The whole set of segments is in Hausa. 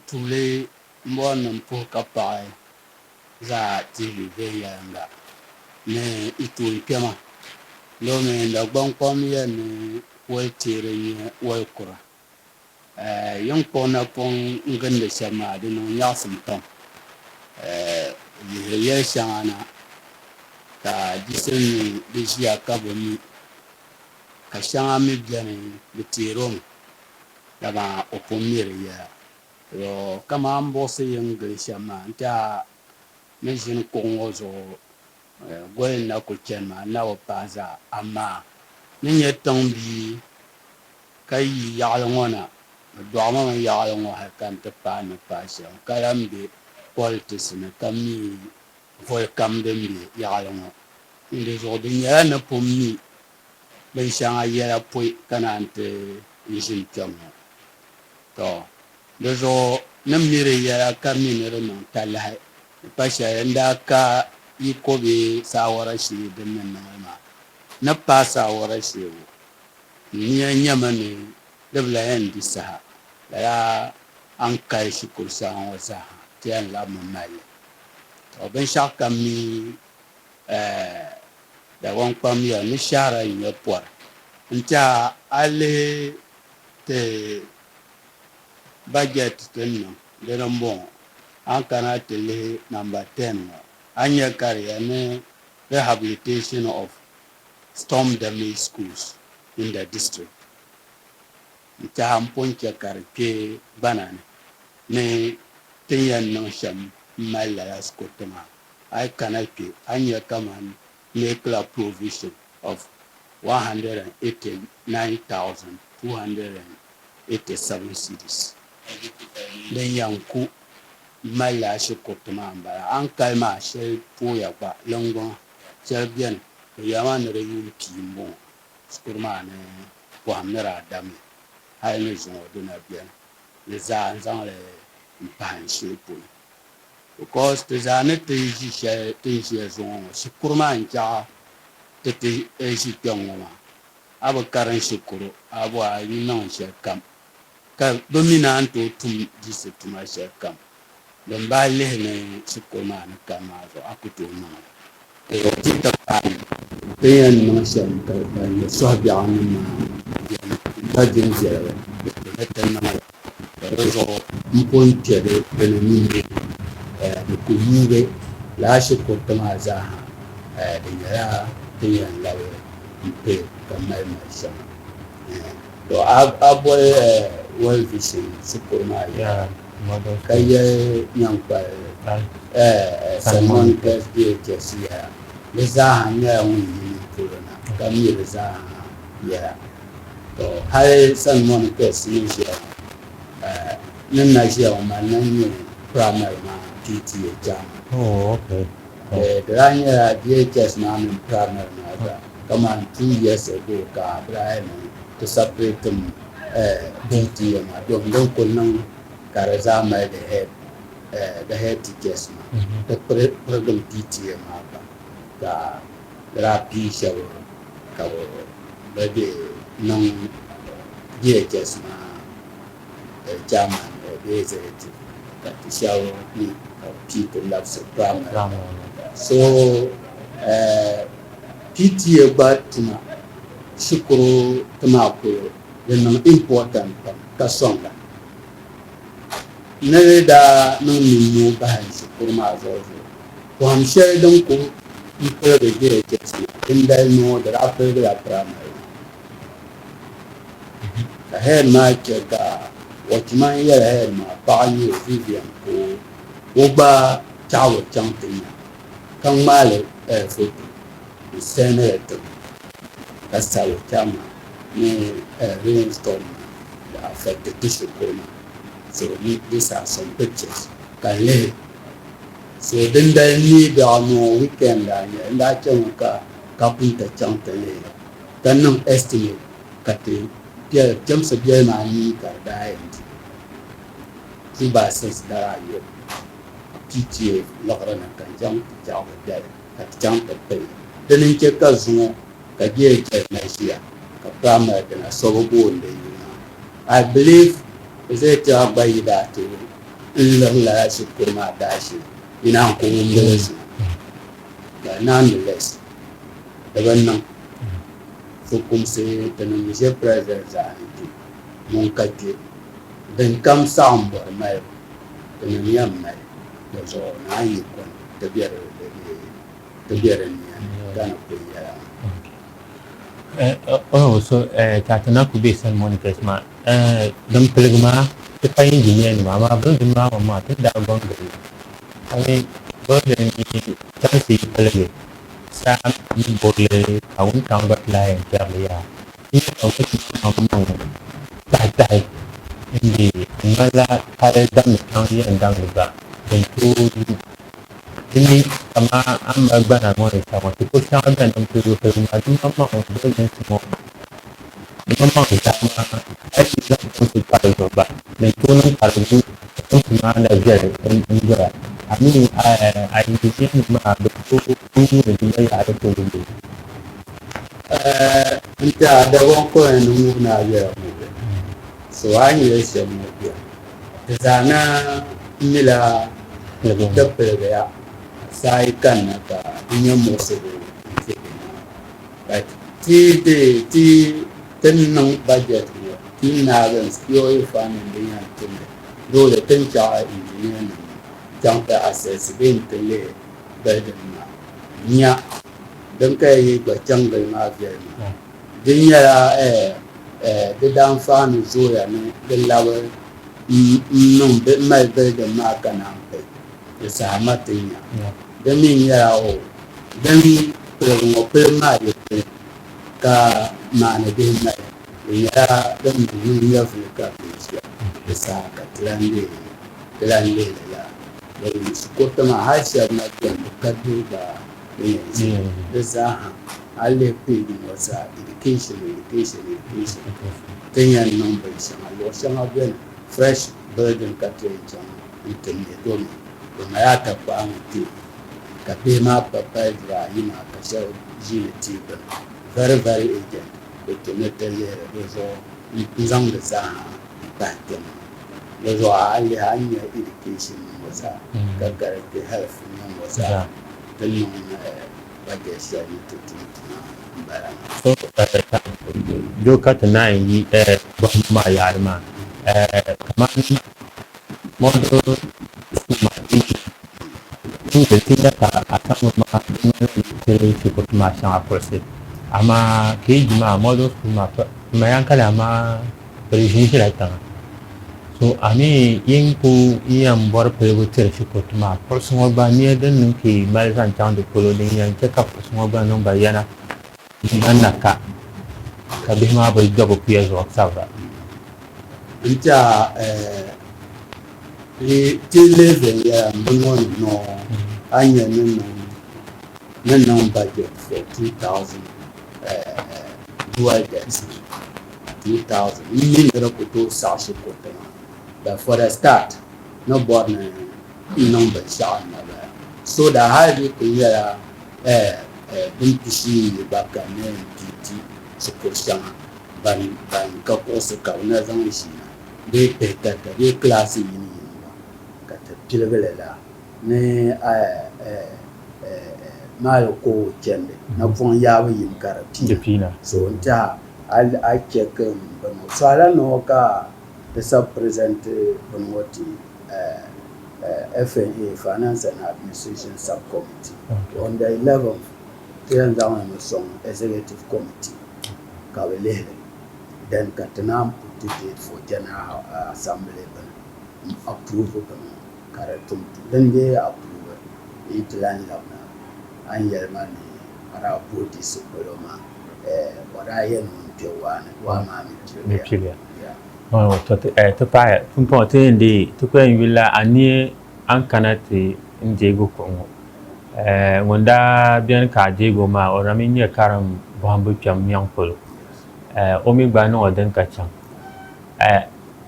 tule mbon po kapai za tili ve yanga ne itu kema lo me nda gbon kom ye ne wo tire ni wo kura yon pona pon ngende shama de no yasum tom ye shana ta diseni de jia kaboni ka shanga mi bjani de tirom daba opomire ya yo kama ambose yenge shama ta mejin kongo zo goyin na ku chema na wa paza amma nin ya tambi kai ya ngona do ma ya ngo ha kan ta pa na pa sha kalambe politics na kami vol kam de mi ya ngo inde zo de ya na pomni ben sha ya poi kanante yin chamo to de zo na mire ya kami ne no talai pa sha nda ka iko be sawara shi din nan ma na pa sawara shi ni nyama ne dabla yan disa la an kai shi kursa an wasa tiyan la mamale to ben shaka mi da wan pam ya ni shara yin por nta ale te budget tin no de bon an kana tele number 10 anya kariane rehabilitation of storm damaged schools in the district. Ita hamponke karke banane ne tenyan no sham mala ya skotoma I kanake anya kaman make a provision of 189,287 cedis. Den yanku mala shi kotuma mbara an kalma shi poya ba longon serbian yama ne reyu pimbo skurma ne wa mera dami hay ne zo dona bien les za nzang le mpan shi po because te za ne te ji she te ji zo skurma nja te te ji pyongoma abo karan shukuru abo ayi non she kam ka dominant to tum ji se tuma she kam don ba le ne skurma ne kama zo akuto no tita pan pen no shan ka ban so bi an ma ta din zero ta na rezo mpon tere pen ni de ku yure la shi ko ta ma za de ya tin la pe ka mai ma sha to abo world vision su ko ma ya kai yang pa salmon gas de kesia Leza hanya wuni corona kami leza ya to hai san mon ke si ya nan na ji ma nan ne primary ma PT jam okay da nya DHS na min primary na da kama 2 years ago ka Brian to separate them PT ma don ko nan karaza mai the head teachers ma the program PT ma da rapi shawo kawo bade non DHS ma chairman the executive that shawo ni people love so primary so PTA batuma shukuru tuma ko the important kasonga ne da non ni ba shukuru ma zo ko am share don ko people the DHS in they know that after they are primary the head market what man ya head ma pa ni Vivian ko oba chawo champion kan male photo senator kasawo chama ni rainstorm that affected tissue coma so these are some pictures kan le so then they need no weekend and that ka kapita chantele then no estimate kate dia jam sebia na ni ka dai ti ba ses da yo PTA lokra na kan jam jaw da ka jam ta pe then ke ka zuo ka je ke na sia ka prama na so go nde I believe zai ta bayi da to in la shi kuma da shi ina ko mun da shi da nonetheless daban nan su kuma sai ta nan je president za ni mun kaje dan kam sam bor mai ta nan yam mai da zo na yi kon ta biyar ni kana ko ya so tatana ku be san monitors ma dan pilgma te pa engineer ni ma bro de ma te da bangare ai bo de ni tan si pilgre sa ni borle kaun kang bat lai ter ya ni au ke am tai indi ngala kare dam kang ya ndang ba dan tu ini sama bana mo sa mo ti ko sa kan ang tulo pero madum ma ko do ni mo ma kita ma ai sa ko ti pa do ba ni ko nang para du ko ma na ja en ja ami ai ti si ma do ko ni ni ya do ko do nta da won ko en mu na ya mu so an yi shi mu ya da zana mila da pere ya sai kan na ka inyo mo se but ti ten nang budget yo ti na ran skill yo fa ni ni ya tin dole ten ja engineer ni jang ta assess bin tele da na nya dan kai ga jang ga ma ga ma din ya da dan fa ni zo ya ni da lawa nun be mai da ma kana kai ya sama tin ya dan min ya o dan ko ma ya ka ma ne din mai ya dan mun ya fi ka ya sa ka tlande ya da su ko ta ma hasiyar na ka duba da za alle pe di wasa education then ya number sama lo sama ben fresh burden ka te jam internet don ma ya ta ba mutu ka be ma papa dra ina ka sha ji ti ba very very agent da ke ne ta le rezo zang da za ba ta rezo alle hanya education wasa ka ga health ne wasa dan ba ga shi ne tutu so doka ta na yi ba ma ya ma kamar modo ma tun da tin da ka akan ma tere shi ko ma shan akursi amma ke ji ma modo ma yan kala ma preji shi ta so ani yin ku yan bor pele tere shi ko ma person ba ni dan nun ke mal san tan da kolo din yan ke ka person ba non ba yana annaka ka bi ma bai gaba fiye zuwa saura ita ti level ya mbongo no anya no budget for 2000 duals 2000 ni ngara ko to sa shi ko ta but for the start no born number sha na ba so da hali ko ya bin kishi ba ka ne titi su ko sha ban ka ko su ka na zan shi de ta de class yi ni ka ta tilbele la ne mal ko jende na fon ya yin karati so nta al check ban so ala no ka the sub present on what FNA Finance and Administration Subcommittee on the 11th then down on the song executive committee kawele then katanam put it for general assembly approve karatum then they approve it land labna an yermani ara put this koloma wada yen mpewana wa ma mipilia oh to pa fun po te ndi to ko willa ani an kanati njego ko wanda bien ka jego ma ora min ya karam bambu pyam nyang polo omi gba no den ka chang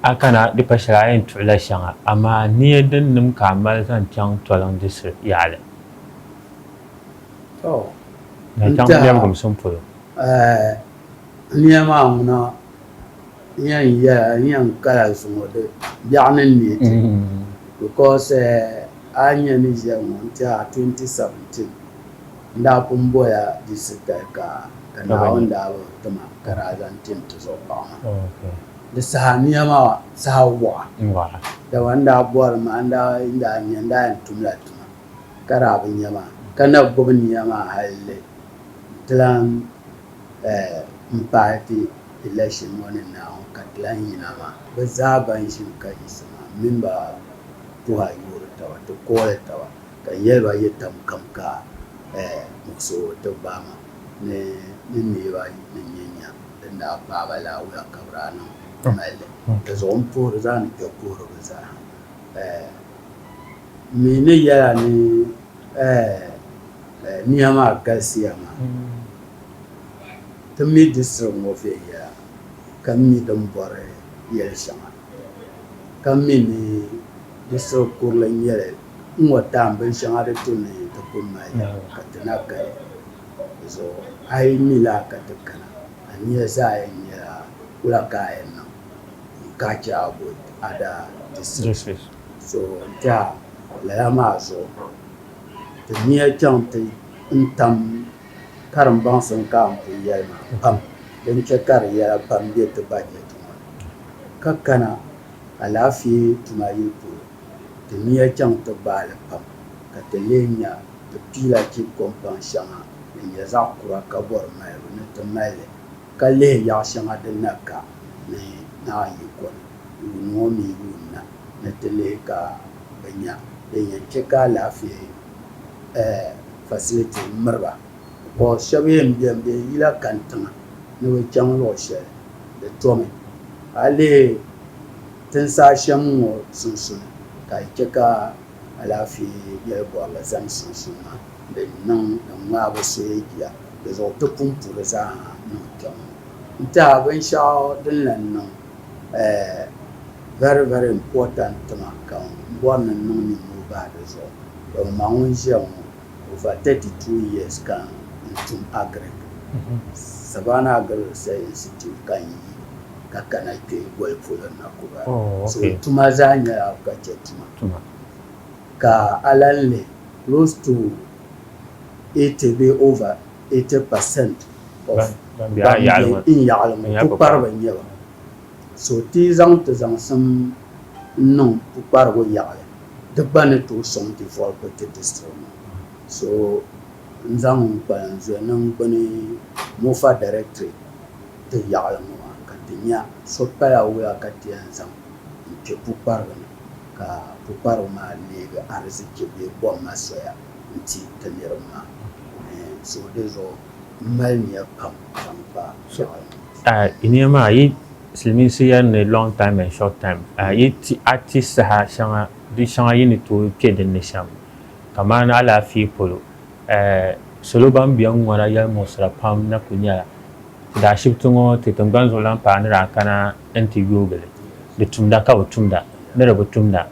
akana di pashara yin tula shanga amma ni den nim kamal san chang tolang disir yale oh na chang yam gum som polo ni ma una yan kala zuŋo di biɛɣu ni neeti because a nya ni ʒiya ŋɔ n tiɛha 2017 n daa pun bɔla disitali ka naawuni daa bi tima ka daa zaŋ tim ti zuɣu paɣa ma di saha niɛma saha waɣa dama n daa bɔri ma n daa nya n daa yɛn tumla tuma ka daa bi nya maa ka na gbubi niɛma hali ti lan n paai ti election ŋɔ ni naawuni ka ti lan yina maa bi zaa ban ʒini ka yiɣisi maa mini ba puha yoori taba ti kooli taba ka yɛli ba yɛltɔm kam ka muɣisi ti ba ma ni neeba ni nyɛnya din daa paai ba laawuya ka bi daa niŋ mali di zuɣu n puhiri zaa ni kpe puhiri bi zaa mi ni yɛla ni niɛma galisiya maa ti mi district ŋɔ viɛnyɛla ka mi din bɔri yɛli shɛŋa ka mi ni district kurili nyɛli n ŋɔ taam binshɛŋa di tu ni ti pun mali ka ti na kali di zuɣu a yi mi laa ka ti kana a niya zaa yɛn nyɛla wula ka a yɛn niŋ n ka che avoid other districts so n tiɛha lala maa zuɣu ti niya chaŋ ti n tam karimbaŋsi ka n pun yɛli maa pam din che ka di yɛla pam be ti budget ŋɔ ka kana alaafee tuma yili polo ti niya chaŋ ti baali pam ka ti lee nya ti piila chief compound shɛŋa din nyɛ zaɣ kura ka bɔri malibu ni ti mali ka lihi yaɣ shɛŋa din na ka ni naan yi kɔni yuuni ŋɔ mi yuunina ni ti lihi ka bi nya din yɛn che ka alaafee facility miriba ko shɛba yɛn biɛni bi yila kan tiŋa ni bi chaŋ luɣu shɛli di tomi a lihi tinsaa shɛm ŋɔ sunsuuni ka yi che ka alaafee yɛli bɔrili zaŋ sunsuuni maa din ŋmaa bi soyagiya di zuɣu ti pun puri zaa niŋ kpɛŋɔ n tiɛha binshɛɣu din lan niŋ very very important tima ka n bɔri ni niŋ nimmɔhi bahi di zuɣu bi ma ŋun ʒiya ŋɔ over 32 years kan n tum agric Savannah Agricultural Institute kan yi ka kana kpe goli polo na kuba so tuma zaa nyɛla ka che tuma ka alanli close to 80 be over 80% of in yaɣali ŋɔ pukpariba n nyɛba so ti zaŋ ti zaŋsim niŋ pukparigu yaɣali di gba ni tooi sɔŋ ti vɔlibu ti district ŋɔ so n zaŋ kpalan zuya niŋ gbuni mofa directorate ti yaɣali ŋɔ maa ka ti nya so pala wuya ka ti yɛn zaŋ n kpe pukparigu ni ka pukparigu maa neegi ariziki bee bɔmma soya n ti ti niriba maa so di zuɣu n mali niya pam pa yaɣali ŋɔ. Niya maa yi silimiinsi yɛli ni long time and short time yi ti saha shɛŋa di shɛŋa yi ni tooi kpe dinni shɛm kamani alaafee polo salo ban biɛni ŋɔna yɛli muɣisira pam na ku nyɛla daa ashibiti ŋɔ ti tingbani zuɣu lan paai ni daa kana n ti yoogili di tumda ka bi tumda ni di bi tumda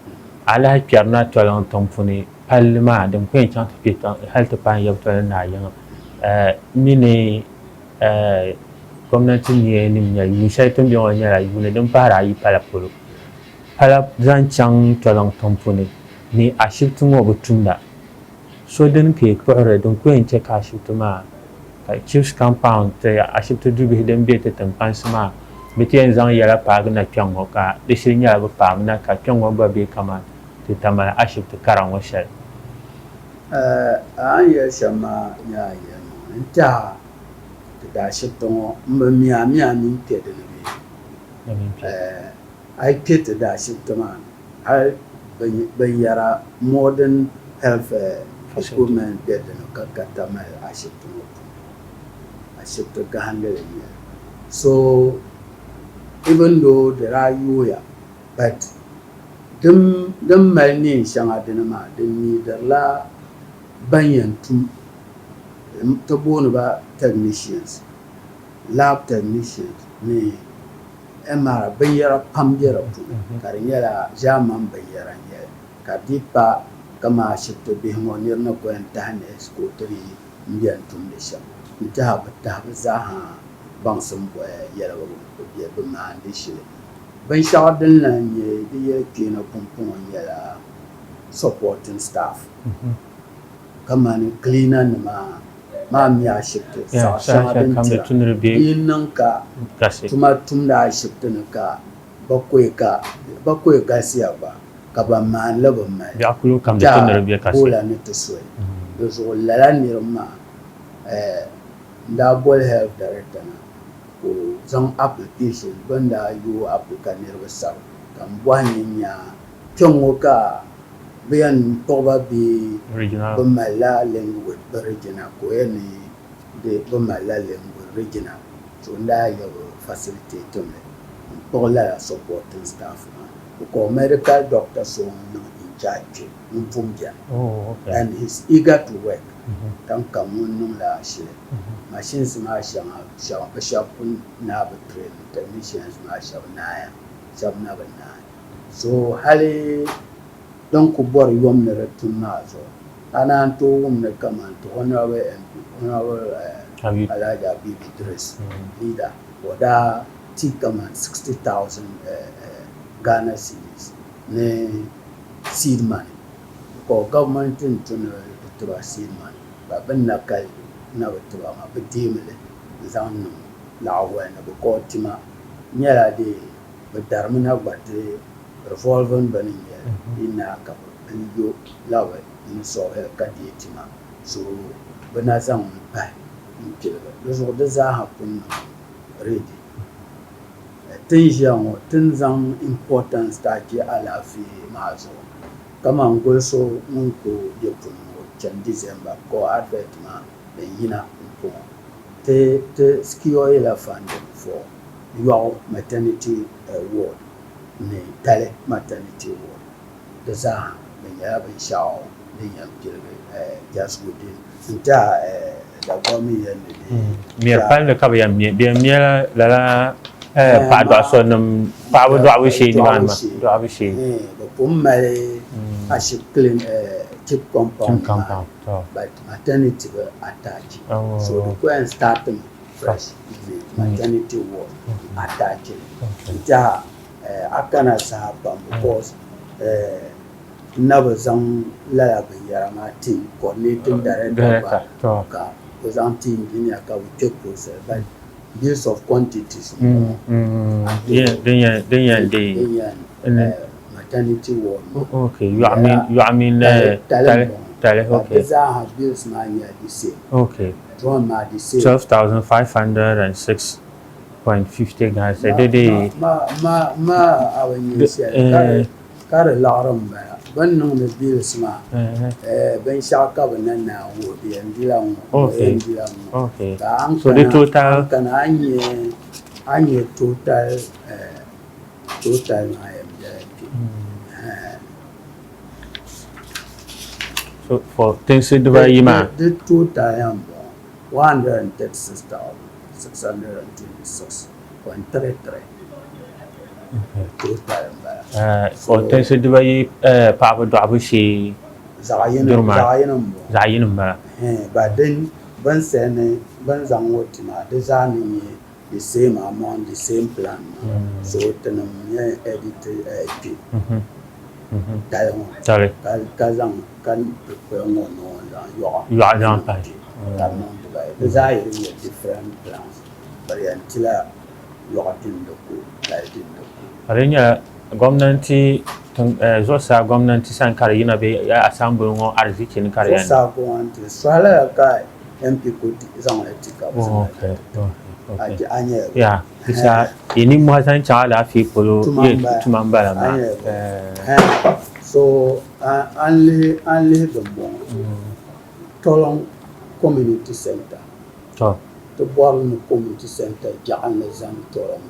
a lahi kpɛri na tɔliŋ tiŋ puni palli maa din ku yɛn chaŋ ti kpe hali ti paai yɛbi tɔli naa yiŋa mini gwamnati nim nyɛ yuuni shɛli tin bɛ ŋɔ nyɛla yuuni din pahari ayi pala polo pala zaŋ chaŋ tɔliŋ tiŋ puni ni ashibiti ŋɔ bi tumda so din ke kpuɣiri din ku yɛn che ka ashibiti maa ka chiefs compound ti ashibiti dubihi din bɛ ti tiŋkpansi maa bi ti yɛn zaŋ yɛla paagi na kpɛŋ ŋɔ ka di shiri nyɛla bi paami na ka kpɛŋ ŋɔ gba bɛ kama ti tamali ashibiti kara ŋɔ shɛli. A an yɛli shɛm maa nyɛla yɛli n tiɛha ti daa ashibiti ŋɔ n bi miya min kpe dini bɛ a yi kpe ti daa ashibiti maa hali binyɛra modern health equipment bɛ dini ka gata mali ashibiti ŋɔ puuni ashibiti gahindi li nyɛli so even though di daa yooya but din mali neen shɛŋa dini maa din niidirila ban yɛn tum ti booni ba technicians lab technicians ni MR binyɛra pam bɛ di puuni ka di nyɛla German binyɛra nyɛli ka di pa kama ashibiti bihi ŋɔ nira ni ku yɛn tahi neesi ka o ti n biɛni tumdi shɛm n tiɛha bi tahi bi zaaha baŋsim yɛligu bɛ maandi shili binshɛɣu din lan nyɛ di yɛli kpeena pumpɔŋɔ nyɛla supporting staff kamani cleaner nima maa mi ashibiti saɣ shɛŋa din tira yi niŋ ka tuma tumdi ashibiti ni ka bakɔi galisiya gba ka ban maani li bi mali boola ni ti soya di zuɣu lala niriba maa n daa boli health director na o zaŋ application bin daa yooi ka niriba sabi ka n bɔhi ni nyaa kpɛŋŋɔ ka bɛ yɛn kpuɣiba bɛ bɛ malila Linwood bɛ regional ka o yɛn ni bɛ malila Linwood regional so n daa yɛ bɛ facilitate mi n kpuɣi lala supporting staff maa because medical doctor so n niŋ in charge n pun biɛni and he's eager to work tan ka ŋun niŋ la shili machines maa shɛŋa bɛ shɛba pun naa bi train technicians maa shɛba naaya shɛba na bi naai so hali don ku bɔri yom ni di tum maa zuɣu a naan tooi wumni kaman ti honorable Alhaji Habibu Idris leader o daa ti kaman 60,000 Ghana cedis ni seed money ko government n tuni di tiba seed money ba bin na kali na bi tiba ma bi deemi li n zaŋ niŋ laɣiwali ni bi kɔɔ tima nyɛla de bi darimi na gba ti revolving bini nyɛli di naa ka bi yo labi n sɔɣi ka deei tima so bi na zaŋ n pahi n piliba di zuɣu di zaaha pun niŋ ready tin ʒiya ŋɔ tin zaŋ importance ta che alaafee maa zuɣu kaman goli so ŋun ko yɛ pun ŋɔ chani December ko advert maa din yina n pɔŋɔ ti secure la funding for yɔɣu maternity ward ni tali maternity ward di zaaha di nyɛla binshɛɣu din yɛn piligi just within n tiɛha Dagbaami yɛn ni mɛri palli ka bi yɛn mɛ di yɛn mɛla lala paɣa dɔɣaso nim paɣaba dɔɣabu shee nimaani ma dɔɣabu shee bi pun mali ashib clean chip compound but maternity bi attach so di ko yɛn starting fresh maternity ward attach n tiɛha a kana saha pam because na bi zaŋ lala binyɛra maa team coordinating director ka bi zaŋ team engineer ka we take process but bills of quantities maternity ward okay you I mean tele okay zaaha bills maa nyɛla the same okay drawn maa the same 12,506.50 Ghana cedi ma awa nyɛ shɛli ka di laɣiri n bala bin niŋdi bills maa binshɛɣu ka bi na naanwu di yɛn dila ŋɔ ka an kana an nyɛ total maa yɛn biɛla kpe so for things dibayi maa di total yan bɔŋɔ 136,626.33 total n bala for things dibayi paɣaba dɔɣabu shee zaɣ yini n bɔŋɔ zaɣ yini n bala ba din bin sani bin zaŋ ŋɔ ti maa di zaa ni nyɛ the same amount the same plan so tinim nyɛ edit kpe tali ŋɔ ka zaŋ ka kpukpɛ ŋɔ ni ŋɔ zaŋ yɔɣu zaŋ pahi ka niŋ dibayi di zaa yɛli nyɛ different plans bari yɛn tila yɔɣu din di ko tali din di ko a di nyɛla gɔmnanti zuɣusaa gɔmnanti sani ka di yina bɛ asambili ŋɔ ariziki ni ka di yɛn zuɣusaa gɔmnanti sɔɣila ka MP ko zaŋli ti ka bi ya bisa ini mu hasan cha alaafee polo tuma n bala maa so an lihi din bɔŋɔ Tolong community center ti bɔri ni community center jaɣinli zaŋ Tolong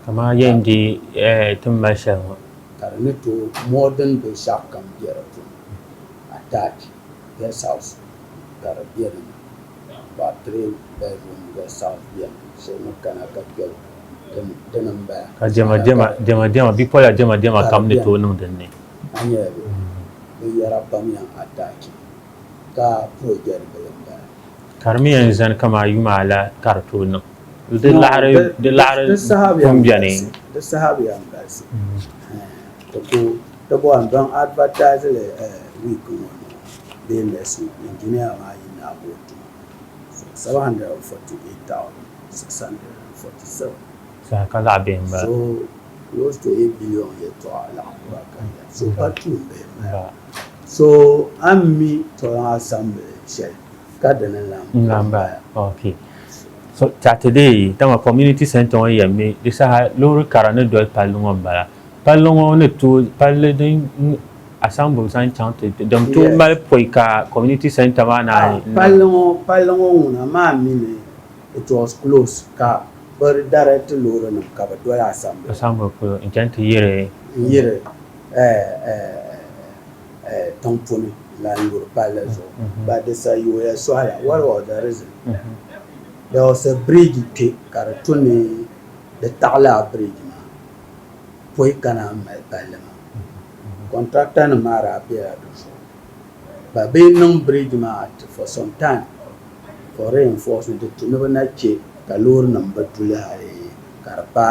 kama yendi tin mali shɛli ŋɔ ka di ni tooi modern binshɛɣu kam bɛ di puuni attach guest house ka di bɛ dinni about 3 bedroom guest house bɛni so ni kana ka kpɛli dini n bala ka diɛma bipola diɛma kam ni tooi niŋ dinni a nyɛla binyɛra pam yɛn attach ka project bili n bala karmi yanzan kama yuma la kartu no de lahare kumbiani the sahabi am guys to go and don't advertise the week one being less engineer in about 748,647 sa kala bemba so close to 8 billion yet to Allah so patu so I'm me to assembly share kadana lamba okay so today tama community center on yemme this ha lori karane do palungo bala palungo ne to palle din assemble san chante dom to mal poika community center wana palungo na ma mi it was close ka but direct lori no ka do assemble ko intente yere tamponi la lori palle so but this you so what was the reason there was a bridge take karatuni the Tala bridge ma poi kana mai palema contractor na mara bia do so but be no bridge ma for some time for reinforcement to never na che kalor number tula karpa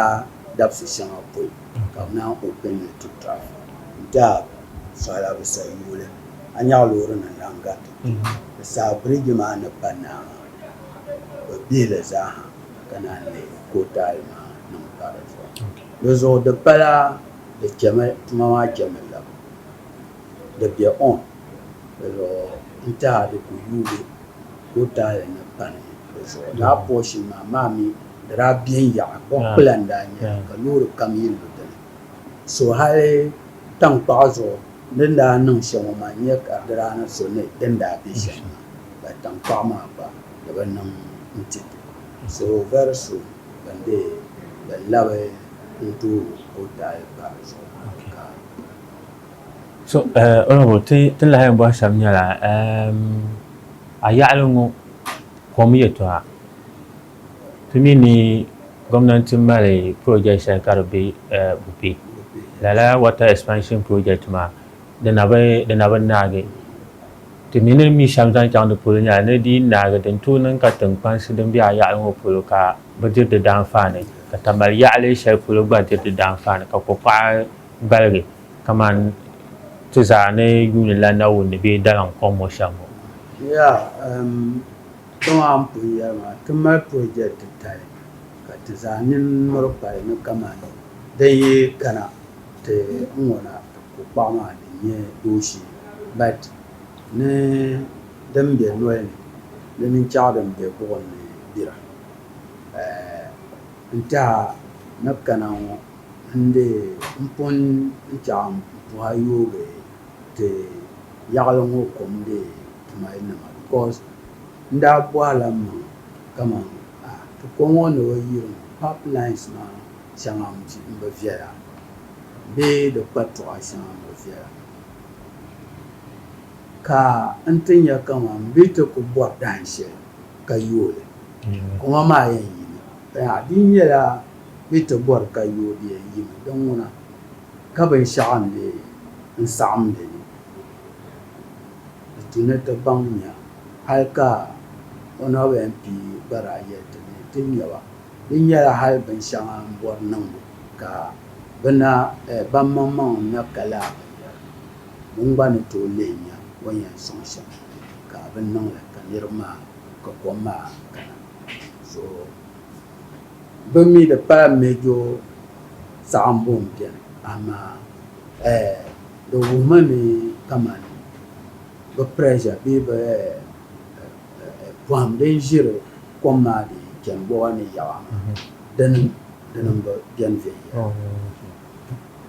dapsi shanga poi come now open to traffic da so ala be say yule anya lor na langat sa bridge ma na pana bila zaha kana ne kota ma nan fara so lozo da pala da kema tumawa kemela da biya on lozo inta da ku yule kota na pani lozo da portion ma mami da rabiyan ya ko plan da nya ka luru kam yin da so hale tan pazo den da nan shama ma nya ka da na so ne den da bi shi ba tan pa ma ba da ban so very soon when they love into hotel so honorable tin la bo samnya la ayalungu komiyeto ha tumini government mare project sa karobe bupi la water expansion project ma de nabe nage timine mi shamsan chang de pulnya ne di naga den tunan ka tengpan sidem bia ya ngo pulu ka budget de dan fane ka tamal ya le shel pulu budget de dan fane ka ko pa balge kaman tuzane yuni la na woni be dalan ko mo shamo ya to am pu ya ma tuma project tai ka tuzanin murpa ne kaman dai kana te ngona ko pa ma ne doshi but ne dambe noel ne min chaadam be ko ne bira nta nakana ande mpon ncham puhayo be te yagalongo komde tumaina because nda bwala ma kama to kongo no yiro pipelines na changam ci mbaviera be de patwa changam mbaviera ka antinya kama mbito kubwa danshe kayole kuma ma yayi ya dinya la bito bor kayole yi don wana ka ban sha'an ne insam ne tunata banya halka ona MP baraye tinya wa dinya la hal ban sha'an bor nan ka bana bamman na kala mun ba ni to lenya wanya sonsa ka abin nan ka nirma ka koma kana so bami da pa mejo sambon bien ama do woman kama ba pressure bi ba pam den jire koma di ken bo ni yawa den ba bien ve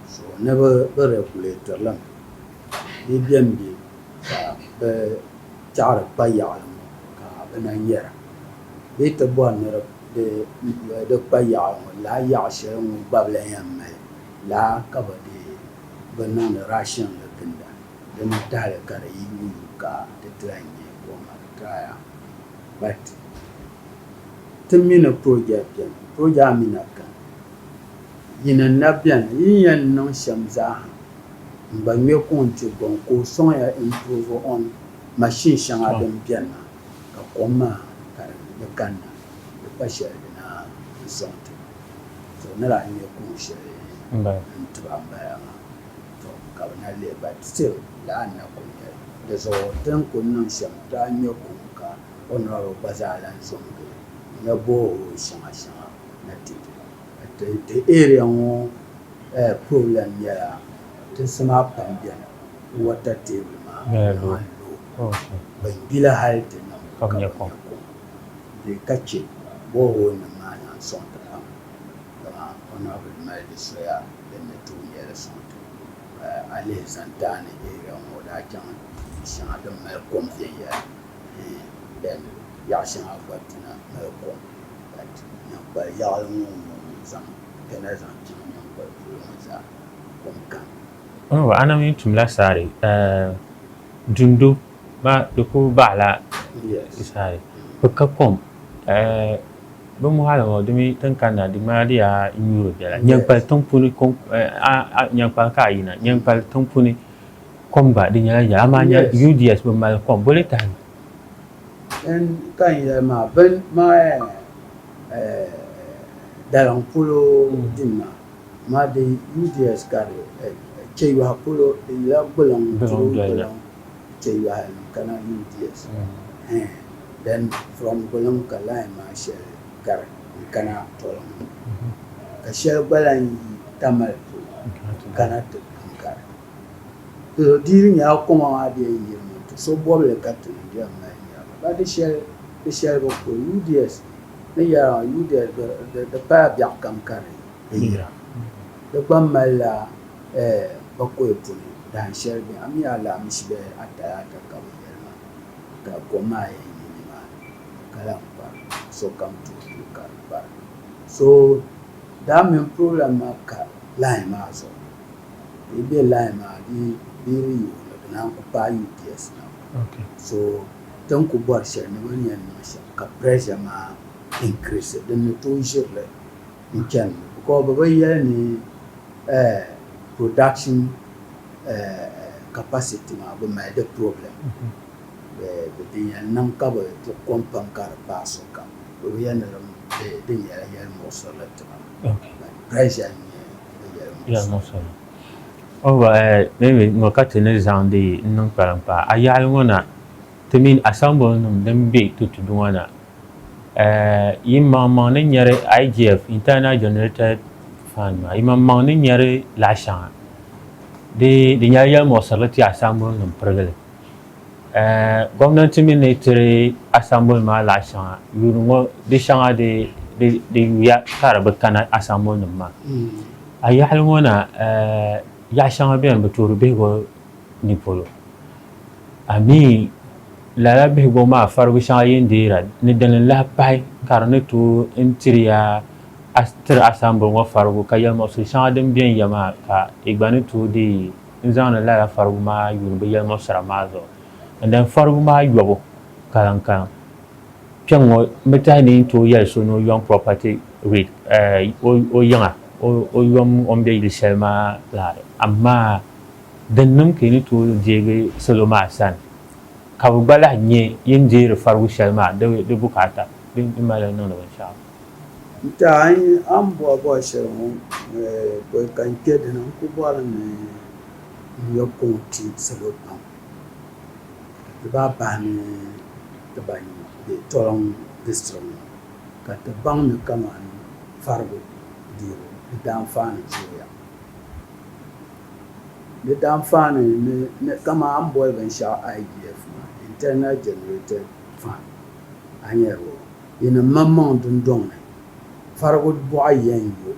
so never regulator lam bi bien bi be chara payal ka benanyera bita bon de payal la ya she mu babla yamma la ka ba de benan ration le kinda de mutale kare yi ka de tranye ko ma traya but timina project mina kan yina nabian yin non shamza ba me konti bon ko son ya improve on machine shanga dem bien ka koma ni kanna ni pa shɛli di na sɔŋti so ni la n nyɛ kuŋ shɛli n tiba n bala maa to ka bi na lihi but still la'an na ku nyɛ di zuɣu tin ku niŋ shɛm taa nyɛ kuŋ ka honorable gba zaa lan zɔŋgi nyɛ boori shɛŋa na ti area ŋɔ problem nyɛla tinsi maa pam bɛni wata table maa maa lo bin gbila hali ti niŋ ka bi nyɛ kom di ka che boori nim maa naan sɔŋti pam dama honorable mali di soya din ni tooi nyɛli sɔŋti a lihi zantaani area ŋɔ daa chaŋ shɛŋa din mali kom viɛnyɛla then yaɣa shɛŋa gba dina mali kom but nyankpali yaɣali ŋɔ zaŋ kɛnɛ zaŋ chaŋ nyankpali polo ŋɔ zaa kom kan ana mi tumla saari dundo ma di ku baɣala saari bi ka kom bi mɔɣali ŋɔ di mi tin kanna di ŋmaadi yaa nyuuri biɛla nyankpali tiŋ puni nyankpali ka a yina nyankpali tiŋ puni kom gba di nyɛla yɛla amaa nyɛ UDS bi mali kom boli tahi en kan yɛli maa bin maa daliŋ polo din maa di UDS ka di chɛyɔha polo di yɛla gbiliŋ chɛyɔha nim kana UDS then from gbiliŋ ka line maa shɛli gari n kana tɔliŋ ka shɛli gba lan yi tamali polo kana ti gari so diiri nyɛla koma maa di yɛn yirimi to so bɔbili ka ti ni diɛm mali nyɛma ba di shɛli bi ko UDS ni yɛra UDS di pala biɛɣu kam ka di yira di gba malila bakɔi puni daan shɛli bɛ ami yaa laamishi bɛ Atayaata ka bi yɛli maa ka kom maa yɛn yi nimaani ka lan kpari sokam tuutu ka di kpari so daa mini problem maa ka line maa zuɣu di bɛ line maa di yooni di naan ku paai UDS na so tin ku bɔri shɛli ni bi yɛn niŋ shɛm ka pressure maa increase din ni tooi ʒirili n chɛni because bi bi yɛli ni production capacity maa bi mali di problem din yɛn niŋ ka bi ti kom pam ka di paai sokam bi bi yɛli ni din yɛla yɛli muɣusirili tima pressure n nyɛ di yɛli muɣusirili maybe ŋɔ ka ti ni zaŋdi n niŋ kpalaŋkpa a yaɣali ŋɔ na ti mini assemble nim din bɛ tutudu ŋɔ na yi maŋmaŋ ni nyɛri IGF internal generated fund maa yi maŋmaŋ ni nyɛri laɣa shɛŋa di nyɛla yɛli muɣusirili ti assemble nim pirigili gɔmnanti mi ni tiri assemble maa laɣa shɛŋa yuuni ŋɔ di shɛŋa di yuya ka di bi kana assemble nim maa a yaɣali ŋɔ na yaɣa shɛŋa biɛni bi toori bihigu ni polo ami lala bihigu maa farigu shɛŋa yin deera ni dini lahi pahi ka di ni tooi n tiri assemble ŋɔ farigu ka yɛli muɣusiri shɛŋa din biɛni ya maa ka i gba ni tooi deei n zaŋdi lala farigu maa yuuni bi yɛli muɣusira maa zuɣu and then farigu maa yɔbu kalan kpɛŋŋɔ bi tahi ni tooi yɛli so ni o yɔŋ property rate o yiŋa o yɔm o bɛ yili shɛli maa laari amaa din nim ka yi ni tooi deegi salo maa sani ka bi gba lahi nyɛ yin deeri farigu shɛli maa di bukata di mali niŋdi binshaɣu nta an bɔri shɛli ŋɔ bɔi kan kpɛ dini n ku bɔri ni n nyɛ kuŋ ti salo pam ti baa bahi ni ti ba bɛ tɔliŋ district ŋɔ ka ti baŋ ni kaman farigu deeri di daanfaani zooya di daanfaani ni kama an bɔri binshaɣu IGF maa internal generated fund a nyɛri yini maŋmaŋ dundɔŋ ni farigu bɔɣu yɛn yo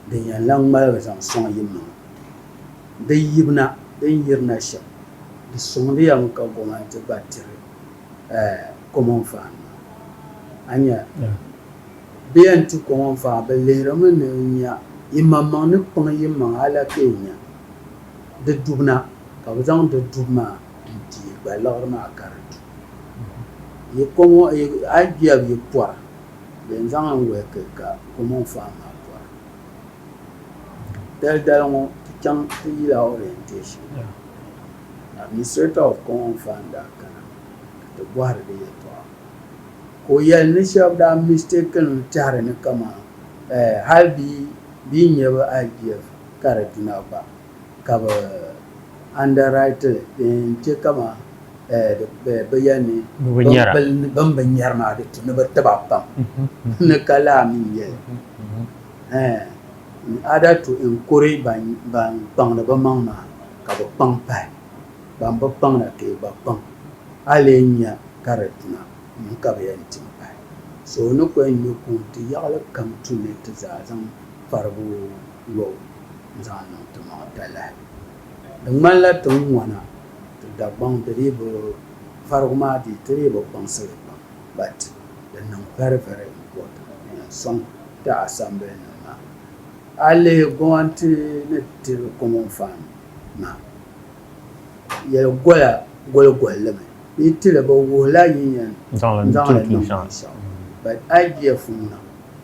din yɛn lan ŋmaligi zaŋ sɔŋ yi maŋa di yibina din yirina shɛm di sɔŋdi yam ka gɔmnanti gba tiri common fund maa a nyɛ bi yɛn ti common fund bi lihirimi ni nya yi maŋmaŋ ni kpaŋ yi maŋ hala ka yi nya di dubina ka bi zaŋ di dub maa n dii gba liɣiri maa ka di du a gbɛb yi pɔra din zaŋ n wɛki ka common fund maa pɔra dali ŋɔ ti chaŋ ti yila orientation administrator of common fund daa kana ka ti bɔhiri di yɛltɔɣa ko yɛli ni shɛba daa mistakenly tɛhiri ni kama hali bia n-nyɛ bi IGF ka di duna gba ka bi underwrite din chɛ kama bi yɛli ni bin bi nyɛri maa di tu ni bi tiba pam ni ka laami n-yɛli ada to encourage ban kpaŋdi bi maŋ maa ka bi kpaŋ pahi ban bi kpaŋ na ka gba kpaŋ hali nya ka di duna ka bi yɛn tim pahi so ni kɔɛ nyɛ kun ti yaɣali kam tu ni ti zaa zaŋ farigu lo n zaŋ niŋ ti maŋ dalahi di ŋmanila ti ni ŋɔna ti Dagbaŋ ti dii bi farigu maa dii ti dii bi kpaŋsiri kpaŋ but di niŋ very very important ni yɛn sɔŋ ti assembly nim maa a lihi gɔmnati ni ti common fund maa yɛli goli limi yi tili bi wuhila yin yɛn zaŋli niŋ shɛli but IGF ŋuna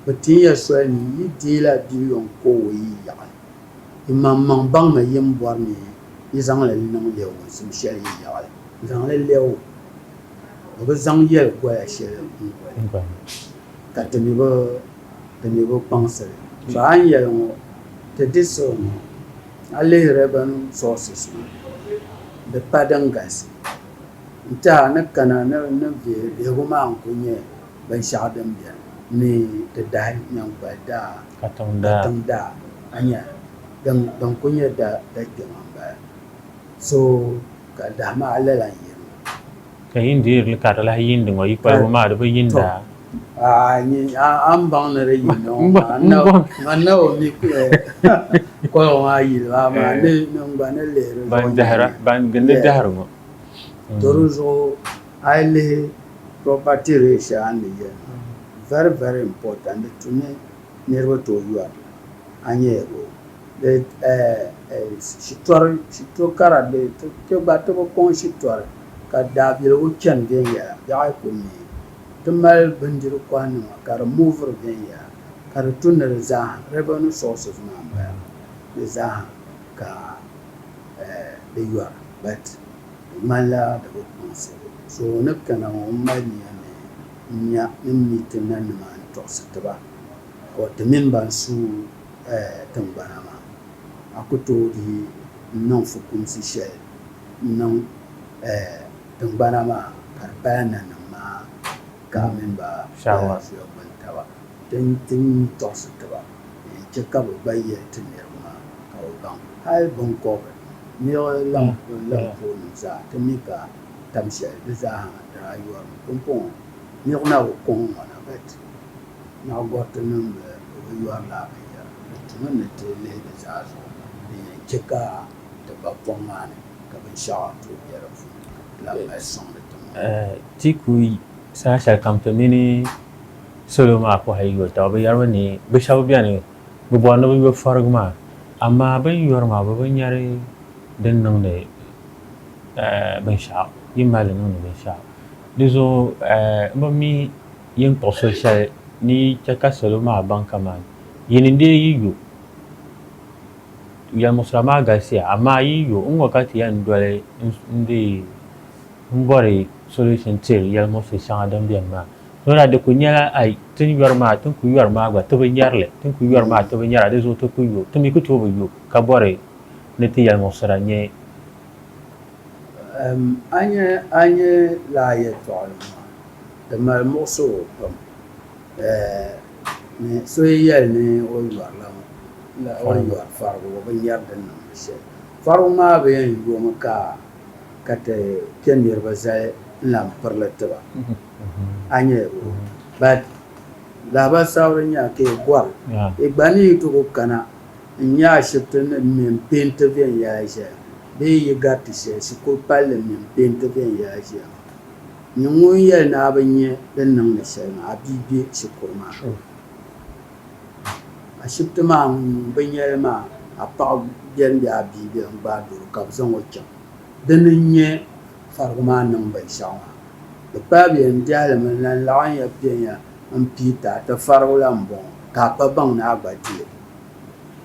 bi ti yɛ soli ni yi deela biliyon koowo yi yaɣali yi maŋ baŋ mi yin bɔri ni yi zaŋli niŋ lɛbigu zim shɛli yi yaɣali zaŋli lɛbigu bi zaŋ yɛli goya shɛli n goli ka ti mi bi kpaŋsiri so a ni yɛli ŋɔ ti di so ŋɔ a lihi revenue sources ŋɔ di pa din galisi n tiɛha ni kana ni bihigu maa n ku nyɛ binshɛɣu din biɛni ni ti dahi nyankpali daa katiŋ daa a nyɛ din ku nyɛ da kpɛma n-bala so ka dahi maa lala n yirina ka yin deerili ka di lahi yindi ŋɔ yikpaligu maa di bi yinda an baŋ ni di yindi ŋɔ na o mi kɔligu maa yili maa ni gba ni lihiri ban gindi dahiri ŋɔ to di zuɣu a yi lihi property ratio a ni yɛli very very important di tu ni niriba tooi yɔri a nyɛ shitori kara ti gba ti bi kɔŋ shitori ka daabiligu chani viɛnyɛla biɛɣu ku mi ti mali bindiri kɔhinima ka di mooviri viɛnyɛla ka di tu ni di zaaha revenue sources maa n-bala di zaaha ka di yɔri but di ŋmanila di bi kpaŋsi so ni kana ŋɔ n-mali nya ni miti na nima n-tɔɣisi tiba ko ti mini ban suu tingbana maa a ku tooi n-niŋ fukumsi shɛli n-niŋ tingbana maa ka di pala nanim maa ka mini ba fiya gbuni taba ti tɔɣisi tiba n chɛ ka bi gba yɛli ti niriba maa ka bi baŋ hali binkɔbiri niɣi laŋ poonim zaa ti mi ka tam shɛli di zaaha di daa yɔrimi pumpɔŋɔ niɣi na bi kɔŋ ŋɔna but naɣigɔriti nim bi yɔri laa binyɛra di tumi ni ti lihi di zaa zuɣu din yɛn chɛ ka ti ba pɔŋ maa ni ka binshɛɣu tooi bɛ di puuni la mali sɔŋdi ti ti ku saa shɛli kam ti mini salo maa kɔhili yɔli taba bi yɛrimi ni bi shɛba bɛni bi bɔri ni bi yɔ farigu maa amma bin yɔri maa bi nyɛri din niŋdi binshɛɣu yi mali niŋdi binshɛɣu di zuɣu bi mi yin kpuɣisi shɛli ni chɛ ka salo maa baŋ kamani yini n dee yi yo yɛlmuɣisira maa galisiya amma yi yo n ŋɔ ka ti yɛn doli n bɔri solution tiri yɛlmuɣisi shɛŋa din bɛni maa nuna di ku nyɛla tin ku yɔri maa gba ti bi nyɛrili tin ku yɔri maa ti bi nyɛra di zuɣu ti ku yo ti mi ku tooi bi yo ka bɔri ni ti yɛlmuɣisira nyɛ a nyɛ laa yɛltɔɣali maa di mali muɣisigu pam so yɛli ni o yɔri farigu o bi nyɛri din niŋ di shɛli farigu maa bi yɛn yomi ka ti kpe niriba zali n lan pirili tiba a nyɛ but lahaba sabiri nya ka yi bɔri i gba ni yi togo kana n nya ashibiti ni min peenti viɛnyɛla ʒɛya bee yi gariti shɛli shikuru palli min peenti viɛnyɛla ʒɛya nyɛ ŋun yɛli ni a bi nyɛ din niŋ ni shɛli maa a bii be shikuru maa ashibiti maa ŋun bi nyɛli maa a paɣa bɛni bɛ a bii bɛni gbaa doro ka bi zaŋ o chaŋ dini n-nyɛ farigu maa niŋ binshɛɣu maa di paa bi yɛn dɛhilimi lan laɣimya bɛnya n piita ti farigu la n bɔŋɔ ka a pa baŋ ni a gba dili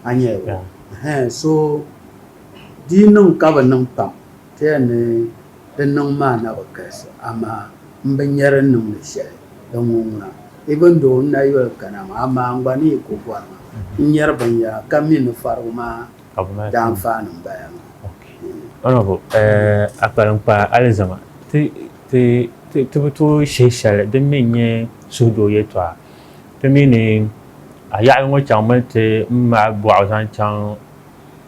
a nyɛ so di niŋ ka bi niŋ pam ti yɛn ni di niŋ maa na bi galisi amaa n bi nyɛri niŋ di shɛli nguna even though na yo kana ma ngani ko kwa nyar banya kamin faruma dan fanu bayan honorable akalan pa alzama ti to sheshal de menye sudo yetwa to mini aya ngo changmal te ma bwa san chang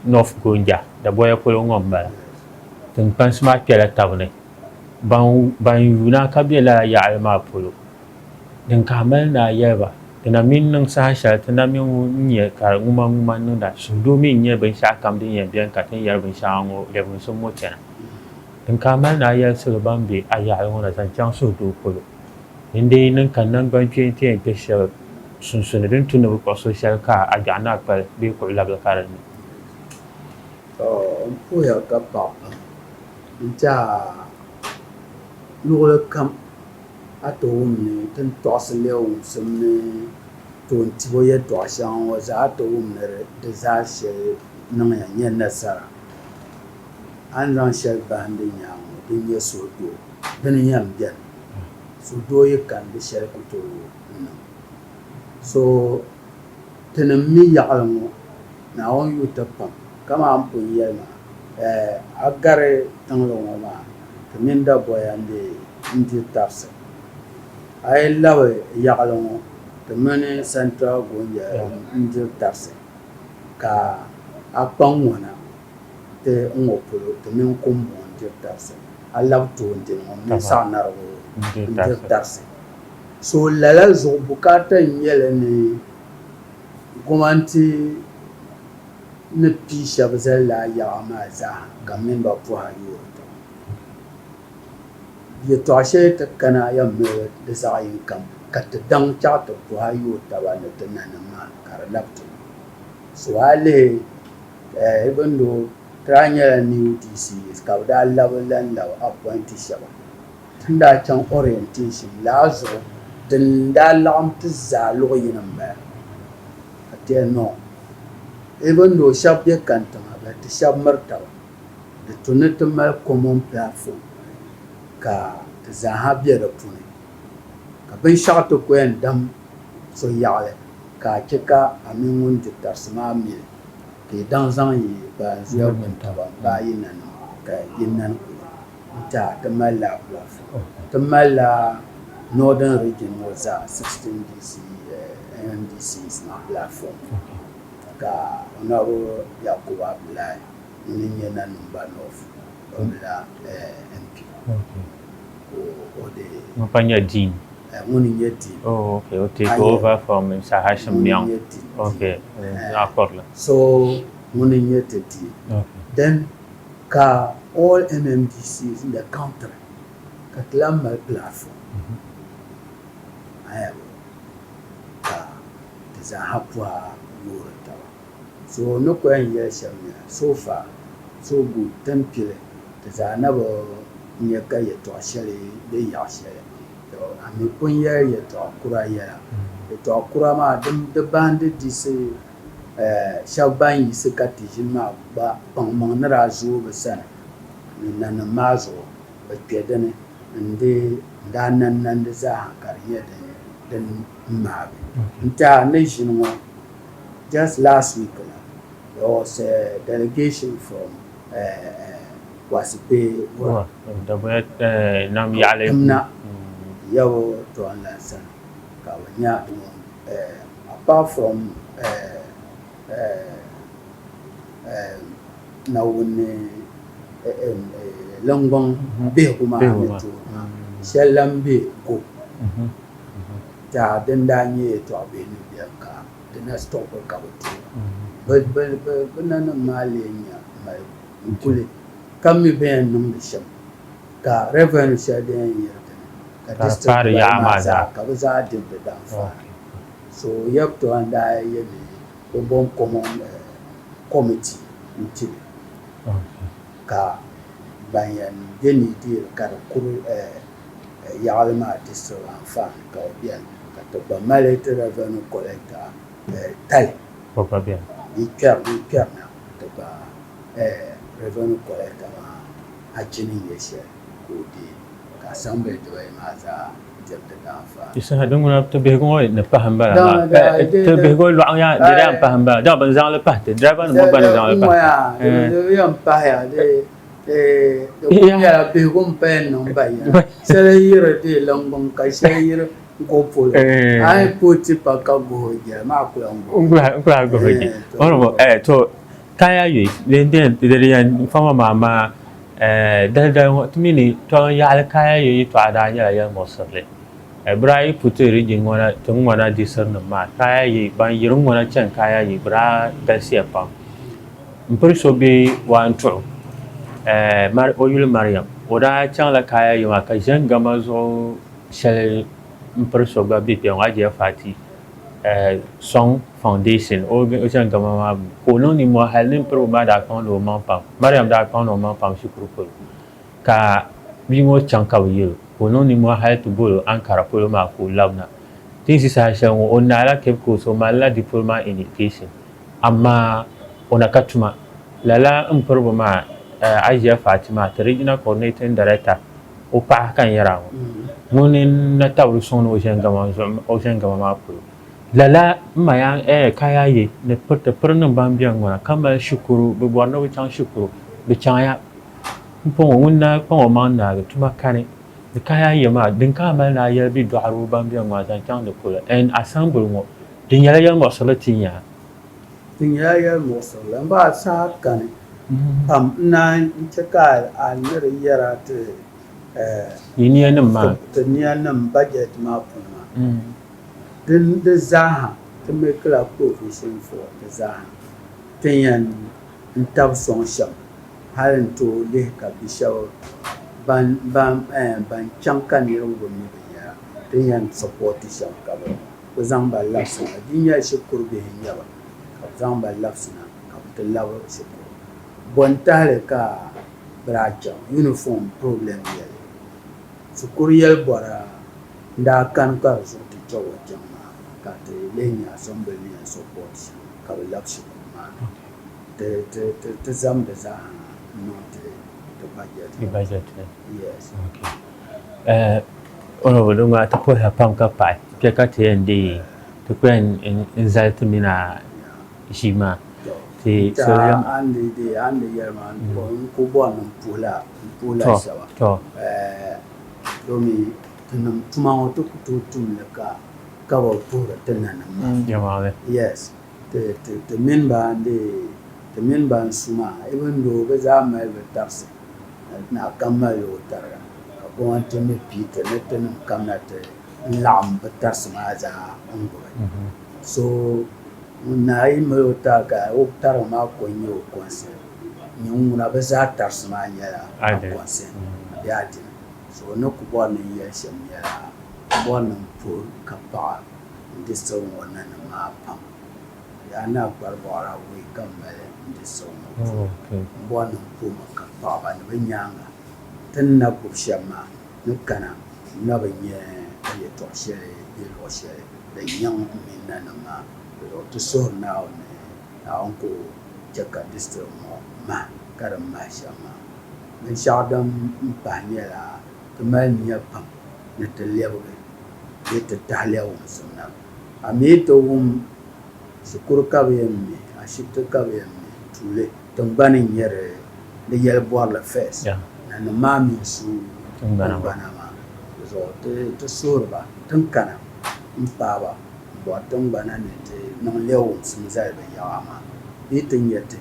north gonja da boya ko ngomba tin pan smart kala tabne ban yuna kabela ya alma polo din kamal na yaba dina min nang sa sha tana min nye ka nguma nang da sudo min nye ban sha kam din yan bian ka tin yar ban sha ngo le ban so mo tena din kamal na ya su ban bi aya ngo na san chang sudo polo inde nan kan nan ban pien tie ke sha sun din tunu ko social ka aga na ka bi ko la ka ran po ya ka pa ja lu kam atom ni tan tos leo sumne ton ti bo ye to shan wa za atom ne de za she nan ya nyen na sara an ran she ba ndi nya din ye so do din yam bian so do ye kan de she ko to so tenem mi ya almo na on yu ta pam kama am pu ye ma agare tang lo ma teminda boyande ndi tafsa ay lawe yagalongo te mene central gonja ndi tafsa ka apang wana te ngopolo te men kombo ndi tafsa alab to ndi ngom sa narwo ndi tafsa so lala zo bukata nyele ni gomanti ne pisha bazela ya maza kamen ba po hayo ye to ashe ta kana ya me da sai kam ka ta dan cha to po hayo ta ba ne ta nan ma kar lapto so ale bando tranya ni UTC ka da lawalan law appoint shaba tunda can orientation lazo din da lam ta zalo yin ba ate no even though shab ye kantama ba ta shab martawa da tunata mal common platform ka ta zaha biya da puni ka bin shakta ko yan dam so yaale ka kika amin won ta tarsama mi ke dan zan yi ba zuwa mantaba ba yin nan ka yin nan ta mala platform ta mala northern region was 16 DC NDC is not platform ka onabo Yakubu Abdullahi ninye na number of la MP o de Mapanya Dean muni yeti okay o take over from Sahashim Myang okay akor so muni yeti then ka all MMDCs in the country ka klama platform aya ka za hapwa yurata so no ko yan ya shamya so far so good tempile ta zana ba nya ka ya to shari da ya shari to ami kun ya to kura ya to kura ma dum da band di se shaban yi suka tijin ma ba ban man na zo ba sana ni nan ma zo ba ke da ne inde da nan da za ka riya da dan ma nta nation mo just last week there was a delegation from Wasipe nam yale yawo to anlansan kawanya apart from na woni longbong be kuma to shellambe ko ta dandanye to abenu bianka dana stop ka wuce but nan malenya mai kule kam mi ben num bisham ka revenue shaden yirda ka district ya maza ka za din da fa so yap to anda yemi o bon common committee until ka bayan deni dir ka kuru yalma district fa ka bien ka to ba malete revenue collector tal pourquoi bien il perd na to ba revenue collector ma a jinin yeshe ko di ka san bai to maza jabta dafa isa hadung na to be go ne paham ba to be go lo ya de ram paham ba da ban zang le pah te driver no ban zang le pah de yam pa ya de ya be go pen no ba ya sele yire de longbong ka sele yire go polo ai puti pa ka go ya ma ku ngla go je ono to kaya yi den de yan fama mama da to mini to ya al kaya yi to ada ya mo sale Brai putu rijing wana tung wana disar nama kaya yi ban yirung wana chan kaya yi bra galsi apa. Mpur sobi wan tu mar oyul Mariam. Oda chan la kaya yi maka jen gamazo shell mpur soba bi piang aja fati Song Foundation o jen gamama kono ni mo hal ni mpur ma da kon lo man pam. Mariam da kon lo man pam shukru ka bingo chan ka yi kono ni mo hay to bolo ankara polo ma ko labna this is a shan onala ke ko so mala diploma in education amma ona katuma lala umfurbo ma ajiya fatima ta regional coordinating director o pa kan yara munin na tawru sono o gama ma ko lala maya kaya yi ne purta purnin bambiyan wana kamal shukuru bi borno chan shukuru bi chaya pon wonna pon ma na tuma kane the kaya yama din ka mal na ya bi doaru bambiyan wa zan chang de kula and assemble mo din ya ya mo salati ya mo sala ba sa kan na chaka an ne yara te yini nan ma te ni nan budget ma puma din de zaha te me kla provision for the zaha tin yan tab son sham halin to le ka bishaw ban chanka ni rongo ni ya tin yan support sham ka ba zan ba lafsa din ya shukuru be ya ba zan ba lafsa ka ta lawo shukuru bon tale ka bracha uniform problem ya shukuru yel bora nda kan ka so ti jowo jama ka te lenya assembly ni support ka lafsa ma te zam da za no the budget yes okay ono lunga ta ko ha pam ka pai ke ka te ndi to kwen in zalt mina shima ti so yam andi yerman ko bon pula sawa to domi tunam tuma to tum le ka ba pura tanana yamale yes the member the member suma even though be za mai be taxi na kamalo tara ko ante me pita ne tan kamate lam be taxi ma za ngo so na yi mo ta ka o tara ma ko nyo konse ni na be za taxi ma ya konse ya din so no ko bon ya shem ya bon pour kapa ndi so wona na ma pam ya na barbara we kamale ndi so bon pour kapa ba ne nyanga tan na ku shama nukana na ba nye ya to shere ya lo shere da nyang min na ma to so now ne na onko jaka district mo ma karam ma shama men shadam panyela man ya pam na telewo ya tatalewo sunna amito sukuru kabiyemi ashita kabiyemi tule tambani nyere de yel bor la fes na mami su tambana ma so te surba tankana mpaba bo tambana ne te no lewo sun zai ba yawama itin yete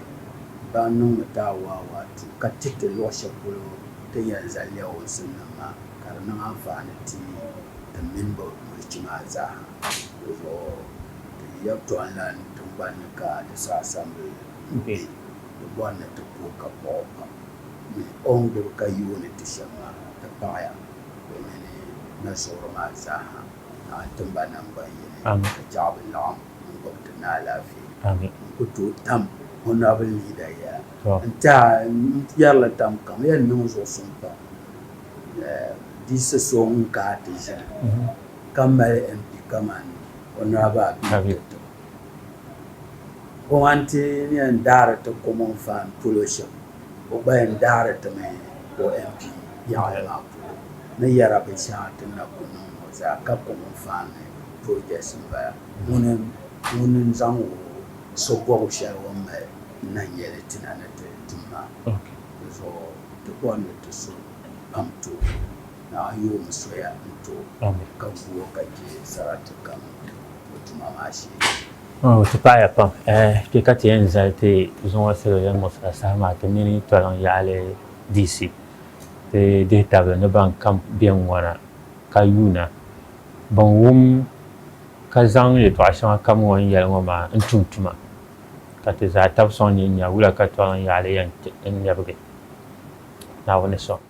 ba nun ta wa tu katite lo shakulo te yanzu lewo sunna ma karnan amfani ti da member mai ma za so ya to Allah tambana ka da sa sambe da wannan ta ko ka papa ni ongo ka yone ti shama ta baya ne na soro ma za a tambana ba yene ka jabu lam ko ta na lafi amin ko to tam honorable leader ya ta yalla tam kam ya no so sumpa disa song ka ti ja kamare MP kaman honorable abi ko anti ni andara to common fan pollution o ba andara to me o MP ya la ni yɛra bin shɛŋa ti na ku niŋ ŋɔ zaa ka kom faani project n bala ŋuni n zaŋ so bɔbu shɛli o mali na nyɛli ti na ni ti tum maa di zuɣu ti bɔndi ti so pam to na a yomi soya n to ka guo ka je sarati kam o tuma maa shee ti paɣaya pam kpe ka ti yɛn zali ti zuŋɔ salo yɛn ŋɔsira saha maa ti mini tɔliŋ yaɣali DC ti dihi tabili ni ban kam bɛn ŋɔna ka yuuna ban wum ka zaŋ yɛltɔɣa shɛŋa kam ŋɔ yɛli ŋɔ maa n tum tuma ka ti zaa tabi sɔŋ nya wula ka tɔliŋ yaɣali yɛn lɛbigi Naawuni sɔŋ